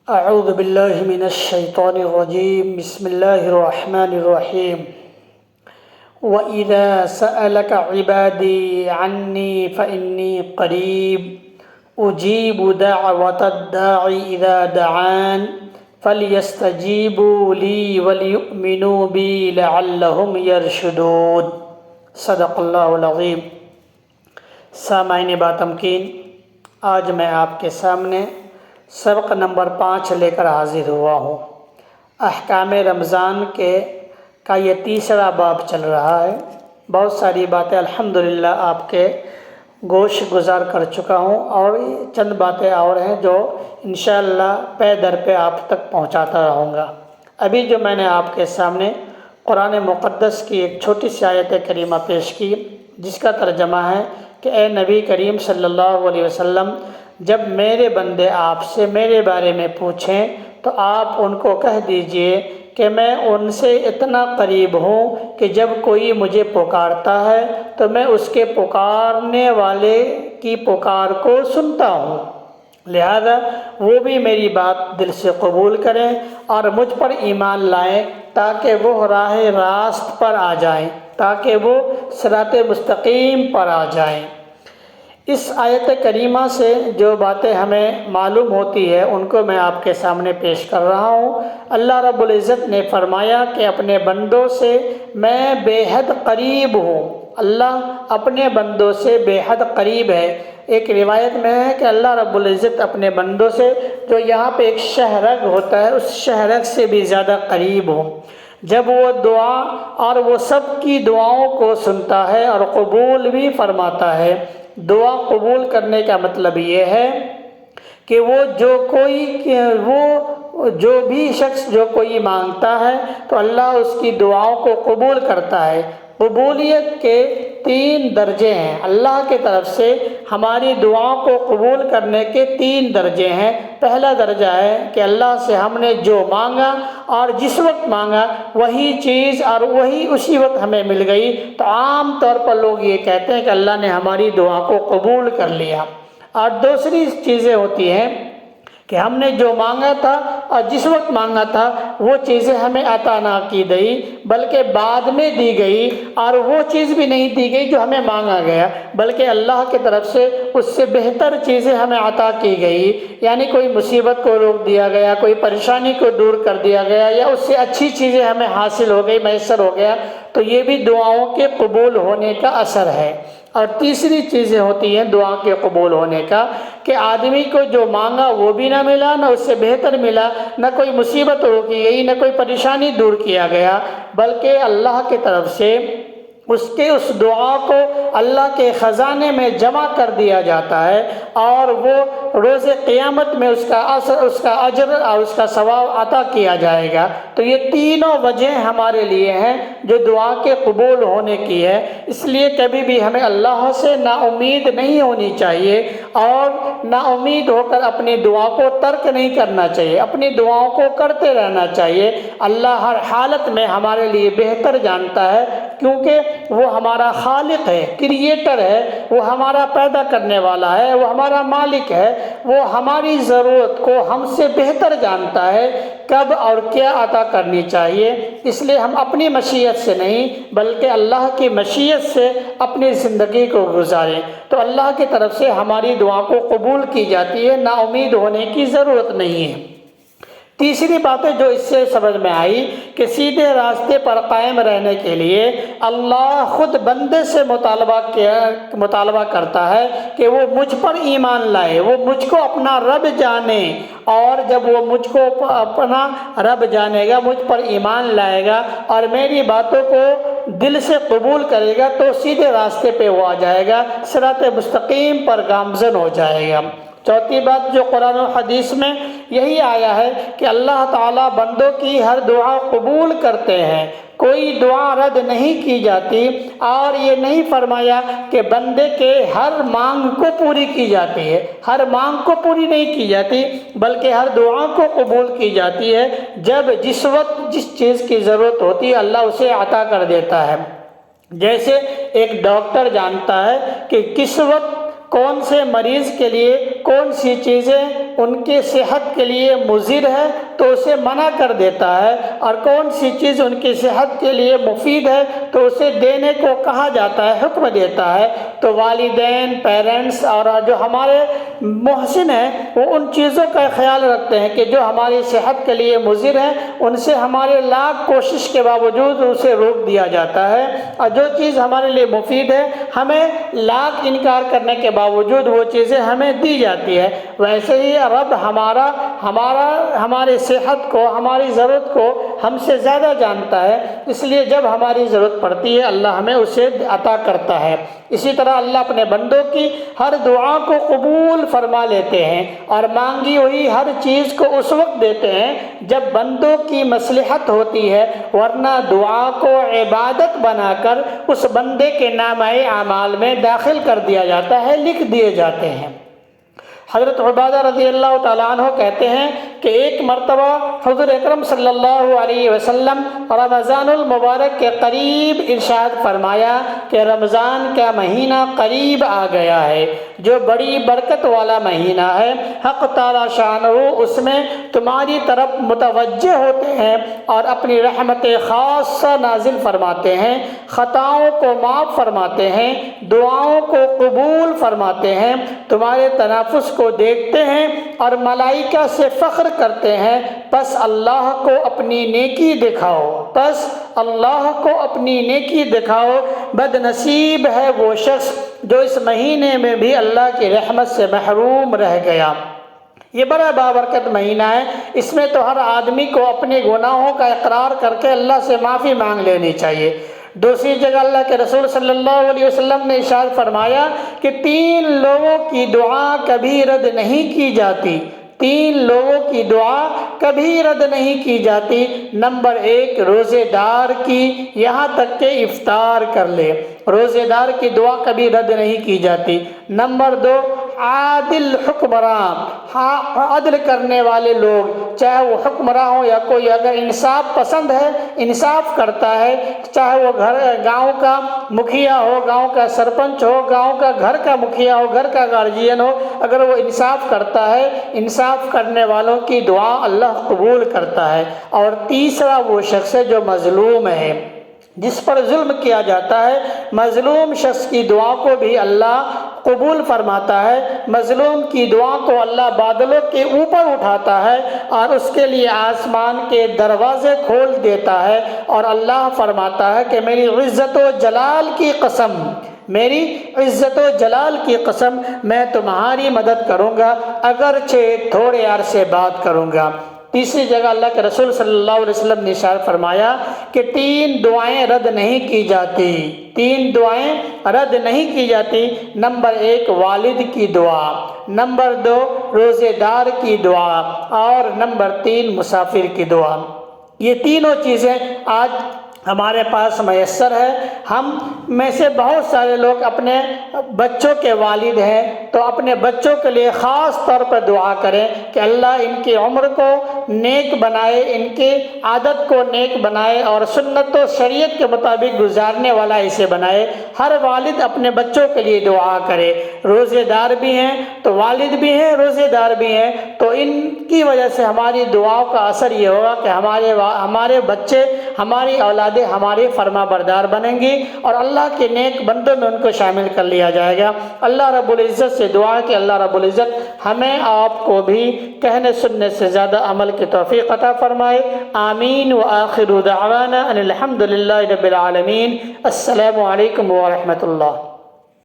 اعوذ باللہ من الشیطان الرجیم بسم اللہ الرحمن الرحیم وَإِذَا سَأَلَكَ عِبَادِي عَنِّي فَإِنِّي قَرِيبٌ أُجِيبُ دَعْوَةَ الدَّاعِ إِذَا دَعَانِ فَلْيَسْتَجِيبُوا لِي وَلْيُؤْمِنُوا بِي لَعَلَّهُمْ يَرْشُدُونَ۔ صدق اللہ العظیم۔ سامعین باتمکین، آج میں آپ کے سامنے سبق نمبر 5 لے کر حاضر ہوا ہوں۔ احکام رمضان کا یہ تیسرا باب چل رہا ہے۔ بہت ساری باتیں الحمدللہ آپ کے گوش گزار کر چکا ہوں، اور چند باتیں اور ہیں جو انشاءاللہ پے در پہ آپ تک پہنچاتا رہوں گا۔ ابھی جو میں نے آپ کے سامنے قرآن مقدس کی ایک چھوٹی سی آیت کریمہ پیش کی، جس کا ترجمہ ہے کہ اے نبی کریم صلی اللہ علیہ وسلم، جب میرے بندے آپ سے میرے بارے میں پوچھیں تو آپ ان کو کہہ دیجئے کہ میں ان سے اتنا قریب ہوں کہ جب کوئی مجھے پکارتا ہے تو میں اس کے پکارنے والے کی پکار کو سنتا ہوں، لہذا وہ بھی میری بات دل سے قبول کریں اور مجھ پر ایمان لائیں تاکہ وہ راہ راست پر آ جائیں، تاکہ وہ صراط مستقیم پر آ جائیں۔ اس آیت کریمہ سے جو باتیں ہمیں معلوم ہوتی ہے ان کو میں آپ کے سامنے پیش کر رہا ہوں۔ اللہ رب العزت نے فرمایا کہ اپنے بندوں سے میں بے حد قریب ہوں۔ اللہ اپنے بندوں سے بے حد قریب ہے۔ ایک روایت میں ہے کہ اللہ رب العزت اپنے بندوں سے، جو یہاں پہ ایک شہرگ ہوتا ہے، اس شہرگ سے بھی زیادہ قریب ہوں۔ جب وہ دعا اور وہ سب کی دعاؤں کو سنتا ہے اور قبول بھی فرماتا ہے۔ دعا قبول کرنے کا مطلب یہ ہے کہ وہ جو بھی شخص جو کوئی مانگتا ہے تو اللہ اس کی دعاؤں کو قبول کرتا ہے۔ قبولیت کے 3 درجے ہیں۔ اللہ کی طرف سے ہماری دعاؤں کو قبول کرنے کے 3 درجے ہیں۔ پہلا درجہ ہے کہ اللہ سے ہم نے جو مانگا اور جس وقت مانگا وہی چیز اور وہی اسی وقت ہمیں مل گئی، تو عام طور پر لوگ یہ کہتے ہیں کہ اللہ نے ہماری دعا کو قبول کر لیا۔ اور دوسری چیزیں ہوتی ہیں کہ ہم نے جو مانگا تھا اور جس وقت مانگا تھا وہ چیزیں ہمیں عطا نہ کی گئی بلکہ بعد میں دی گئی، اور وہ چیز بھی نہیں دی گئی جو ہمیں مانگا گیا، بلکہ اللہ کی طرف سے اس سے بہتر چیزیں ہمیں عطا کی گئی۔ یعنی کوئی مصیبت کو روک دیا گیا، کوئی پریشانی کو دور کر دیا گیا، یا اس سے اچھی چیزیں ہمیں حاصل ہو گئی، میسر ہو گیا، تو یہ بھی دعاؤں کے قبول ہونے کا اثر ہے۔ اور تیسری چیزیں ہوتی ہیں دعا کے قبول ہونے کا کہ آدمی کو جو مانگا وہ بھی نہ ملا، نہ اس سے بہتر ملا، نہ کوئی مصیبت روکی گئی، نہ کوئی پریشانی دور کیا گیا، بلکہ اللہ کی طرف سے اس دعا کو اللہ کے خزانے میں جمع کر دیا جاتا ہے، اور وہ روز قیامت میں اس کا اجر اور اس کا ثواب عطا کیا جائے گا۔ تو یہ تینوں وجہ ہمارے لیے ہیں جو دعا کے قبول ہونے کی ہے۔ اس لیے کبھی بھی ہمیں اللہ سے نا امید نہیں ہونی چاہیے، اور نا امید ہو کر اپنی دعا کو ترک نہیں کرنا چاہیے، اپنی دعاؤں کو کرتے رہنا چاہیے۔ اللہ ہر حالت میں ہمارے لیے بہتر جانتا ہے، کیونکہ وہ ہمارا خالق ہے، کریٹر ہے، وہ ہمارا پیدا کرنے والا ہے، وہ ہمارا مالک ہے، وہ ہماری ضرورت کو ہم سے بہتر جانتا ہے کب اور کیا عطا کرنی چاہیے۔ اس لیے ہم اپنی مشیت سے نہیں بلکہ اللہ کی مشیت سے اپنی زندگی کو گزاریں، تو اللہ کی طرف سے ہماری دعا کو قبول کی جاتی ہے، نا امید ہونے کی ضرورت نہیں ہے۔ تیسری باتیں جو اس سے سمجھ میں آئی کہ سیدھے راستے پر قائم رہنے کے لیے اللہ خود بندے سے مطالبہ کرتا ہے کہ وہ مجھ پر ایمان لائے، وہ مجھ کو اپنا رب جانے، اور جب وہ مجھ کو اپنا رب جانے گا، مجھ پر ایمان لائے گا اور میری باتوں کو دل سے قبول کرے گا تو سیدھے راستے پہ وہ آ جائے گا، صراط مستقیم پر گامزن ہو جائے گا۔ چوتھی بات جو قرآن و حدیث میں یہی آیا ہے کہ اللہ تعالیٰ بندوں کی ہر دعا قبول کرتے ہیں، کوئی دعا رد نہیں کی جاتی، اور یہ نہیں فرمایا کہ بندے کے ہر مانگ کو پوری کی جاتی ہے، ہر مانگ کو پوری نہیں کی جاتی بلکہ ہر دعا کو قبول کی جاتی ہے۔ جب جس وقت جس چیز کی ضرورت ہوتی ہے اللہ اسے عطا کر دیتا ہے۔ جیسے ایک ڈاکٹر جانتا ہے کہ کس وقت کون سے مریض کے لیے کون سی چیزیں ان کی صحت کے لیے مضر ہے تو اسے منع کر دیتا ہے، اور کون سی چیز ان کی صحت کے لیے مفید ہے تو اسے دینے کو کہا جاتا ہے، حکم دیتا ہے۔ تو والدین، پیرنٹس اور جو ہمارے محسن ہیں وہ ان چیزوں کا خیال رکھتے ہیں کہ جو ہماری صحت کے لیے مضر ہیں ان سے ہمارے لاکھ کوشش کے باوجود اسے روک دیا جاتا ہے، اور جو چیز ہمارے لیے مفید ہے ہمیں لاکھ انکار کرنے کے باوجود وہ چیزیں ہمیں دی جاتی ہے۔ ویسے ہی رب ہماری صحت کو، ہماری ضرورت کو ہم سے زیادہ جانتا ہے، اس لیے جب ہماری ضرورت پڑتی ہے اللہ ہمیں اسے عطا کرتا ہے۔ اسی طرح اللہ اپنے بندوں کی ہر دعا کو قبول فرما لیتے ہیں اور مانگی ہوئی ہر چیز کو اس وقت دیتے ہیں جب بندوں کی مصلحت ہوتی ہے، ورنہ دعا کو عبادت بنا کر اس بندے کے نامہ اعمال میں داخل کر دیا جاتا ہے، لکھ دیے جاتے ہیں۔ حضرت عبادہ رضی اللہ تعالیٰ عنہ کہتے ہیں کہ ایک مرتبہ حضور اکرم صلی اللہ علیہ وسلم رمضان المبارک کے قریب ارشاد فرمایا کہ رمضان کا مہینہ قریب آ گیا ہے، جو بڑی برکت والا مہینہ ہے، حق تعالی شانہ اس میں تمہاری طرف متوجہ ہوتے ہیں اور اپنی رحمت خاصہ نازل فرماتے ہیں، خطاؤں کو معاف فرماتے ہیں، دعاؤں کو قبول فرماتے ہیں، تمہارے تنافس کو دیکھتے ہیں اور ملائکہ سے فخر کرتے ہیں، پس اللہ کو اپنی نیکی دکھاؤ، بد نصیب ہے وہ شخص جو اس مہینے میں بھی اللہ کی رحمت سے محروم رہ گیا۔ یہ بڑا بابرکت مہینہ ہے، اس میں تو ہر آدمی کو اپنے گناہوں کا اقرار کر کے اللہ سے معافی مانگ لینی چاہیے۔ دوسری جگہ اللہ کے رسول صلی اللہ علیہ وسلم نے ارشاد فرمایا کہ 3 لوگوں کی دعا کبھی رد نہیں کی جاتی، 3 لوگوں کی دعا کبھی رد نہیں کی جاتی۔ نمبر 1 روزے دار کی، یہاں تک کہ افطار کر لے، روزے دار کی دعا کبھی رد نہیں کی جاتی۔ نمبر 2 عادل حکمراں، عدل کرنے والے لوگ، چاہے وہ حکمراں ہو یا کوئی اگر انصاف پسند ہے، انصاف کرتا ہے، چاہے وہ گاؤں کا مکھیا ہو، گاؤں کا سرپنچ ہو، گاؤں کا گھر کا مکھیا ہو، گھر کا گارجین ہو، اگر وہ انصاف کرتا ہے، انصاف کرنے والوں کی دعا اللہ قبول کرتا ہے۔ اور تیسرا وہ شخص ہے جو مظلوم ہے، جس پر ظلم کیا جاتا ہے، مظلوم شخص کی دعا کو بھی اللہ قبول فرماتا ہے، مظلوم کی دعا کو اللہ بادلوں کے اوپر اٹھاتا ہے اور اس کے لیے آسمان کے دروازے کھول دیتا ہے، اور اللہ فرماتا ہے کہ میری عزت و جلال کی قسم، میری عزت و جلال کی قسم میں تمہاری مدد کروں گا، اگرچہ تھوڑے عرصے بعد کروں گا۔ تیسری جگہ اللہ کے رسول صلی اللہ علیہ وسلم نے ارشاد فرمایا کہ 3 دعائیں رد نہیں کی جاتی، 3 دعائیں رد نہیں کی جاتی۔ نمبر 1 والد کی دعا، نمبر 2 روزے دار کی دعا، اور نمبر 3 مسافر کی دعا۔ یہ تینوں چیزیں آج ہمارے پاس میسر ہے۔ ہم میں سے بہت سارے لوگ اپنے بچوں کے والد ہیں تو اپنے بچوں کے لیے خاص طور پر دعا کریں کہ اللہ ان کی عمر کو نیک بنائے، ان کی عادت کو نیک بنائے اور سنت و شریعت کے مطابق گزارنے والا اسے بنائے۔ ہر والد اپنے بچوں کے لیے دعا کرے، روزے دار بھی ہیں تو والد بھی ہیں، روزے دار بھی ہیں، تو ان کی وجہ سے ہماری دعاؤں کا اثر یہ ہوگا کہ ہمارے بچے، ہماری اولادیں ہماری فرما بردار بنیں گی اور اللہ کے نیک بندوں میں ان کو شامل کر لیا جائے گا۔ اللہ رب العزت سے دعا کہ اللہ رب العزت ہمیں آپ کو بھی کہنے سننے سے زیادہ عمل کی توفیق عطا فرمائے۔ آمین۔ وآخر دعوانا ان الحمد للہ رب العالمین۔ السلام علیکم ورحمۃ اللہ۔